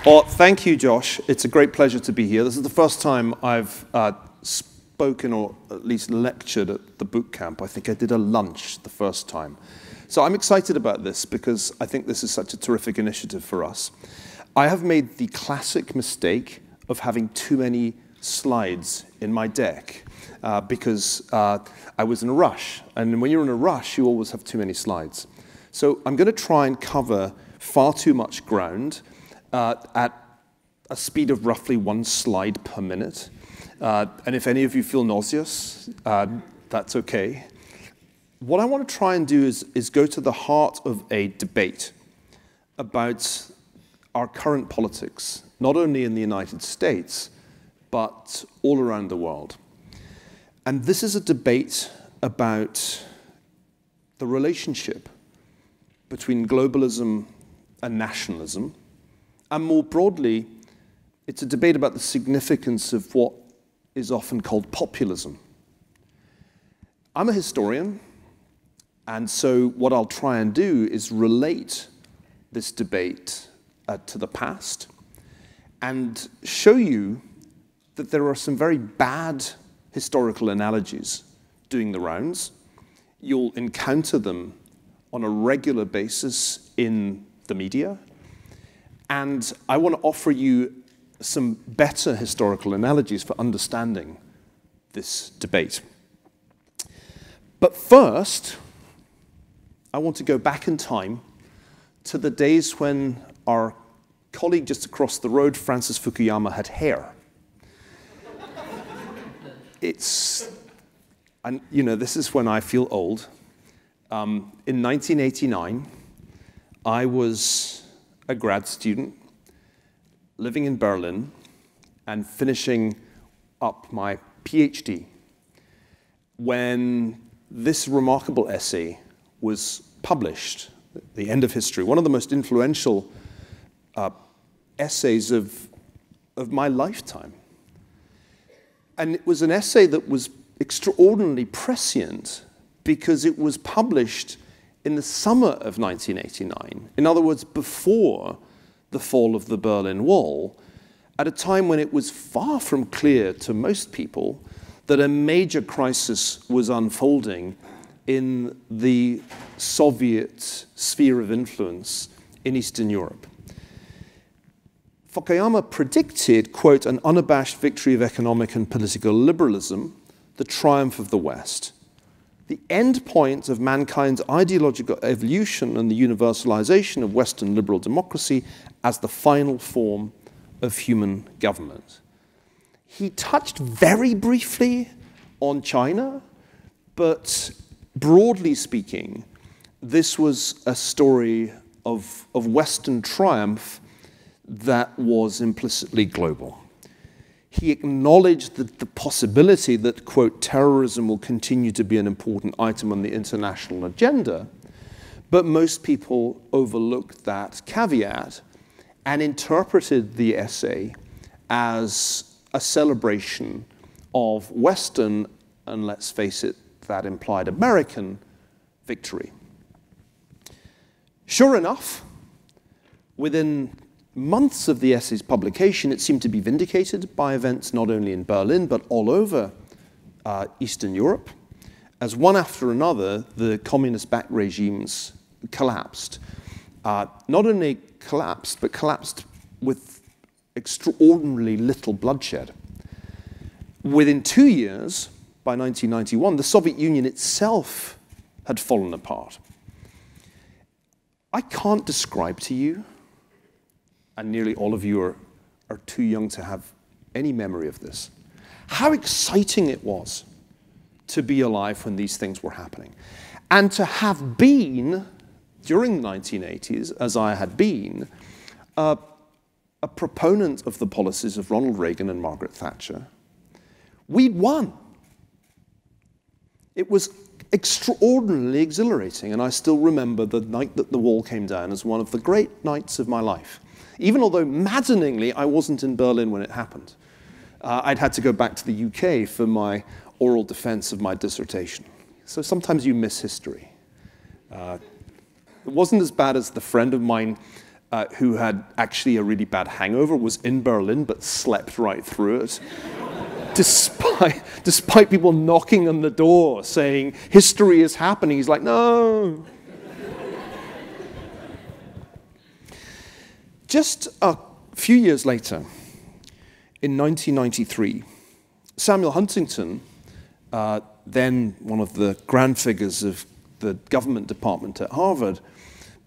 Well, thank you, Josh. It's a great pleasure to be here. This is the first time I've spoken or at least lectured at the boot camp. I think I did a lunch the first time. So I'm excited about this because I think this is such a terrific initiative for us. I have made the classic mistake of having too many slides in my deck because I was in a rush. And when you're in a rush, you always have too many slides. So I'm going to try and cover far too much ground at a speed of roughly 1 slide per minute. And if any of you feel nauseous, that's okay. What I want to try and do is go to the heart of a debate about our current politics, not only in the United States, but all around the world. And this is a debate about the relationship between globalism and nationalism. And more broadly, it's a debate about the significance of what is often called populism. I'm a historian, and so what I'll try and do is relate this debate to the past and show you that there are some very bad historical analogies doing the rounds. You'll encounter them on a regular basis in the media. And I want to offer you some better historical analogies for understanding this debate. But first, I want to go back in time to the days when our colleague just across the road, Francis Fukuyama, had hair. And you know, this is when I feel old. In 1989, I was a grad student living in Berlin and finishing up my PhD when this remarkable essay was published, The End of History, one of the most influential essays of my lifetime. And it was an essay that was extraordinarily prescient because it was published in the summer of 1989, in other words, before the fall of the Berlin Wall, at a time when it was far from clear to most people that a major crisis was unfolding in the Soviet sphere of influence in Eastern Europe. Fukuyama predicted, quote, an unabashed victory of economic and political liberalism, the triumph of the West, the end point of mankind's ideological evolution and the universalization of Western liberal democracy as the final form of human government. He touched very briefly on China, but broadly speaking, this was a story of Western triumph that was implicitly global. He acknowledged the possibility that, quote, terrorism will continue to be an important item on the international agenda, but most people overlooked that caveat and interpreted the essay as a celebration of Western, and let's face it, that implied American victory. Sure enough, within months of the essay's publication, it seemed to be vindicated by events not only in Berlin, but all over Eastern Europe, as one after another, the communist-backed regimes collapsed. Not only collapsed, but collapsed with extraordinarily little bloodshed. Within 2 years, by 1991, the Soviet Union itself had fallen apart. I can't describe to you, and nearly all of you are too young to have any memory of this, how exciting it was to be alive when these things were happening. And to have been, during the 1980s, as I had been, a proponent of the policies of Ronald Reagan and Margaret Thatcher. We'd won. It was extraordinarily exhilarating, and I still remember the night that the wall came down as one of the great nights of my life. Even although maddeningly I wasn't in Berlin when it happened. I'd had to go back to the UK for my oral defense of my dissertation. So sometimes you miss history. It wasn't as bad as the friend of mine who had actually a really bad hangover, was in Berlin but slept right through it. Despite people knocking on the door saying, history is happening, he's like, no. Just a few years later, in 1993, Samuel Huntington, then one of the grand figures of the government department at Harvard,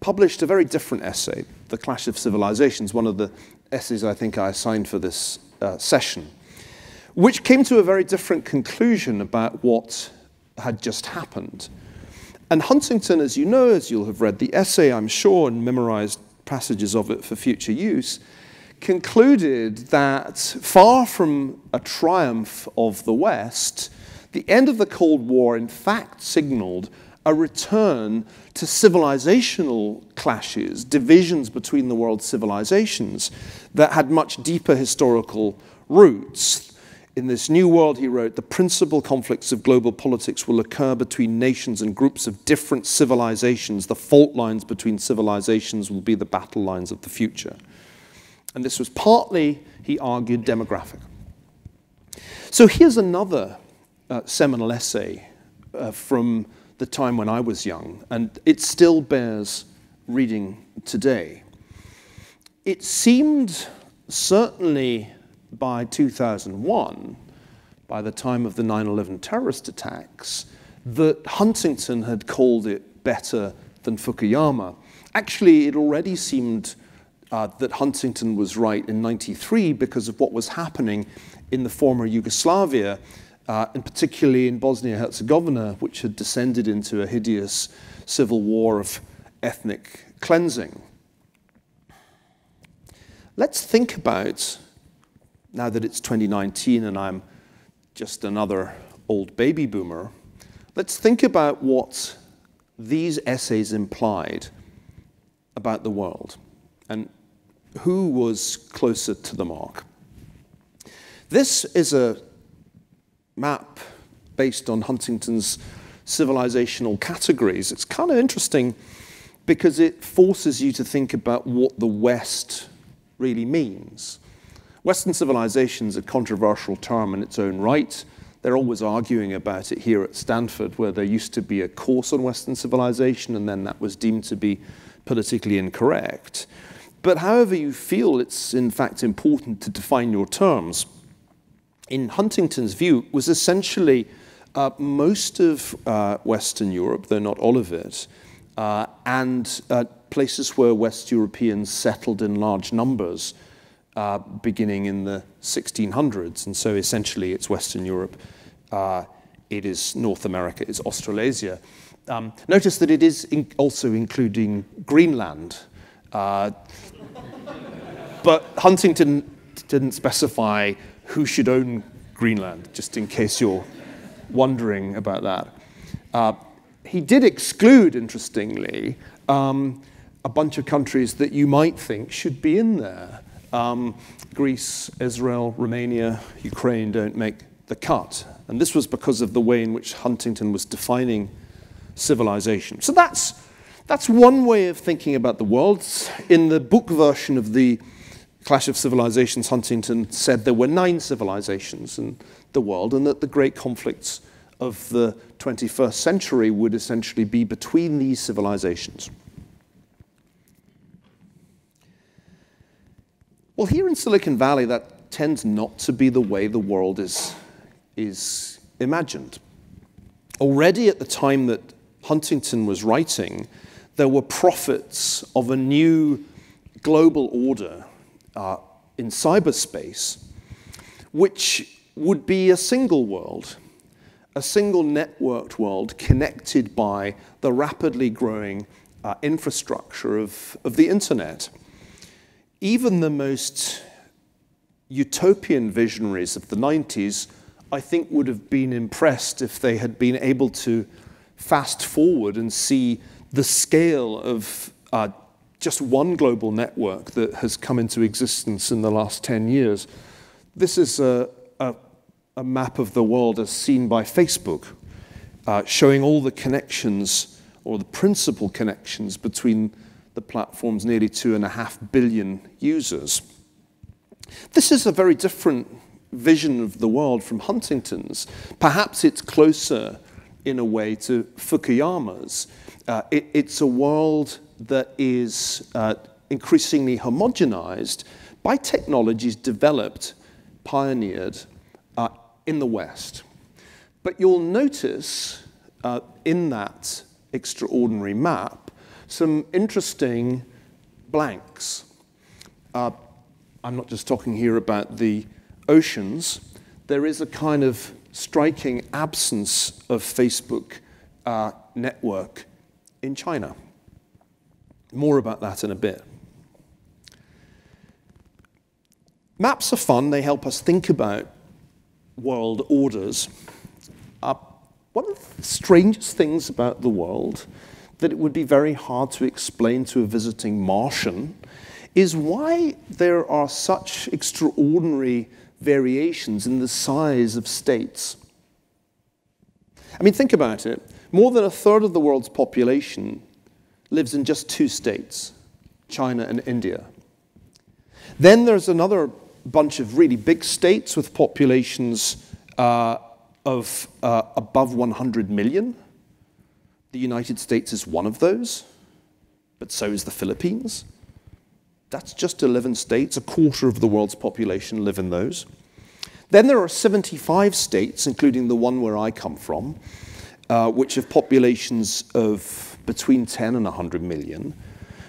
published a very different essay, The Clash of Civilizations, one of the essays I think I assigned for this session, which came to a very different conclusion about what had just happened. And Huntington, as you know, as you'll have read the essay, I'm sure, and memorized passages of it for future use, concluded that far from a triumph of the West, the end of the Cold War in fact signaled a return to civilizational clashes, divisions between the world's civilizations that had much deeper historical roots. In this new world, he wrote, the principal conflicts of global politics will occur between nations and groups of different civilizations. The fault lines between civilizations will be the battle lines of the future. And this was partly, he argued, demographic. So here's another seminal essay from the time when I was young, and it still bears reading today. It seemed, certainly by 2001, by the time of the 9/11 terrorist attacks, that Huntington had called it better than Fukuyama. Actually, it already seemed that Huntington was right in '93 because of what was happening in the former Yugoslavia, and particularly in Bosnia-Herzegovina, which had descended into a hideous civil war of ethnic cleansing. Let's think about, now that it's 2019 and I'm just another old baby boomer, let's think about what these essays implied about the world and who was closer to the mark. This is a map based on Huntington's civilizational categories. It's kind of interesting because it forces you to think about what the West really means. Western civilization is a controversial term in its own right. They're always arguing about it here at Stanford, where there used to be a course on Western civilization, and then that was deemed to be politically incorrect. But however you feel, it's in fact important to define your terms. In Huntington's view, it was essentially most of Western Europe, though not all of it, and places where West Europeans settled in large numbers, beginning in the 1600s. And so essentially it's Western Europe, it is North America, it's Australasia. Notice that it is also including Greenland. But Huntington didn't specify who should own Greenland, just in case you're wondering about that. He did exclude, interestingly, a bunch of countries that you might think should be in there. Greece, Israel, Romania, Ukraine don't make the cut. And this was because of the way in which Huntington was defining civilization. So that's one way of thinking about the world. In the book version of the Clash of Civilizations, Huntington said there were 9 civilizations in the world, and that the great conflicts of the 21st century would essentially be between these civilizations. Well, here in Silicon Valley, that tends not to be the way the world is imagined. Already at the time that Huntington was writing, there were prophets of a new global order in cyberspace, which would be a single world, a single networked world connected by the rapidly growing infrastructure of the internet. Even the most utopian visionaries of the 90s, I think, would have been impressed if they had been able to fast forward and see the scale of just one global network that has come into existence in the last 10 years. This is a map of the world as seen by Facebook, showing all the connections, or the principal connections, between the platform's nearly 2.5 billion users. This is a very different vision of the world from Huntington's. Perhaps it's closer, in a way, to Fukuyama's. It's a world that is increasingly homogenized by technologies developed, pioneered in the West. But you'll notice in that extraordinary map some interesting blanks. I'm not just talking here about the oceans. There is a kind of striking absence of Facebook network in China. More about that in a bit. Maps are fun. They help us think about world orders. One of the strangest things about the world that it would be very hard to explain to a visiting Martian is why there are such extraordinary variations in the size of states. I mean, think about it. More than a third of the world's population lives in just 2 states, China and India. Then there's another bunch of really big states with populations of above 100 million. The United States is one of those, but so is the Philippines. That's just 11 states. A quarter of the world's population live in those. Then there are 75 states, including the one where I come from, which have populations of between 10 and 100 million.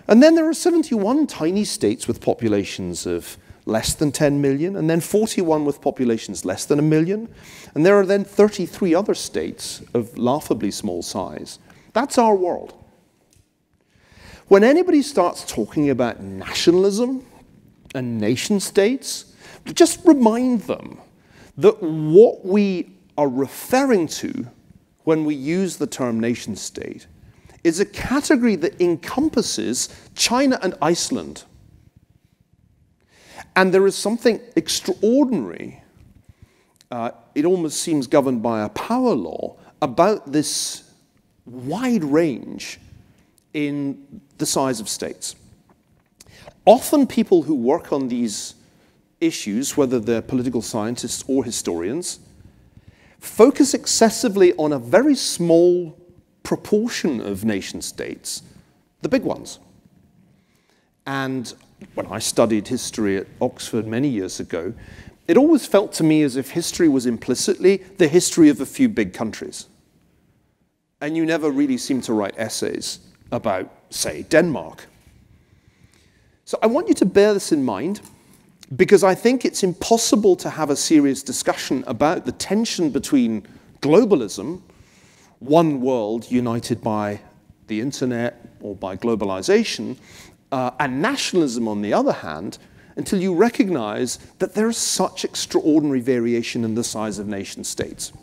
And then there are 71 tiny states with populations of less than 10 million, and then 41 with populations less than 1 million. And there are then 33 other states of laughably small size. That's our world. When anybody starts talking about nationalism and nation states, just remind them that what we are referring to when we use the term nation state is a category that encompasses China and Iceland. And there is something extraordinary, it almost seems governed by a power law, about this wide range in the size of states. Often people who work on these issues, whether they're political scientists or historians, focus excessively on a very small proportion of nation states, the big ones. And when I studied history at Oxford many years ago, it always felt to me as if history was implicitly the history of a few big countries. And you never really seemed to write essays about, say, Denmark. So I want you to bear this in mind, because I think it's impossible to have a serious discussion about the tension between globalism, one world united by the internet or by globalization, and nationalism, on the other hand, until you recognize that there is such extraordinary variation in the size of nation states.